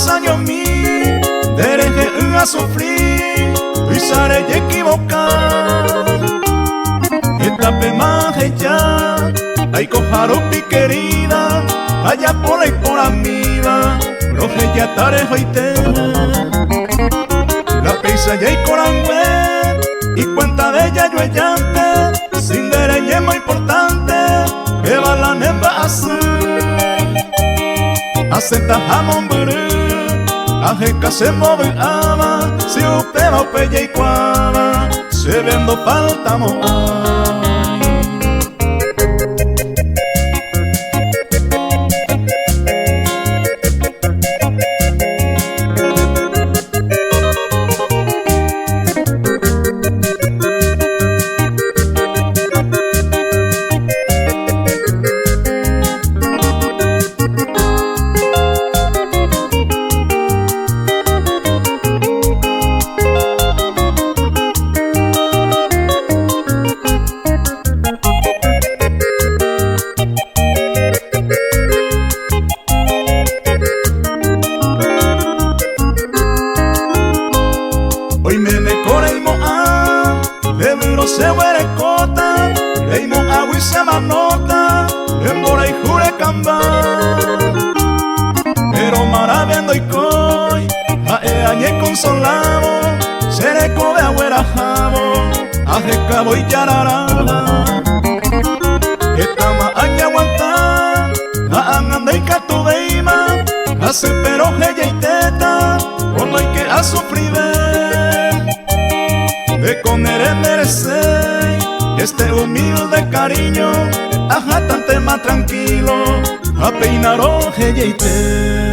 años mi dereje a sufrir y sale y equivocar esta pemaje ya hay cojaro piquerida allá por ahí por amiga roje ya tarejo y te la pisa ya y corangüe y cuenta de ella yo llante sin dereñe más importante que va la nemba Aceta jamón burú, ajeca se mueve ama, si usted va pella y cuava, se vendo faltamos hoy me decoreimo de duro se huere cota, leimo agua y se manota, embora y jure camba. Pero maraviendo y coy, añe consolado, seré cobe agüera jabo, aje cabo y yararaba. Esta ma aña aguanta, anda y catu deima, hace pero ella y teta, por lo que ha sufrido. De con el merecer este humilde cariño, ajá, tante más tranquilo, a peinar oje y te.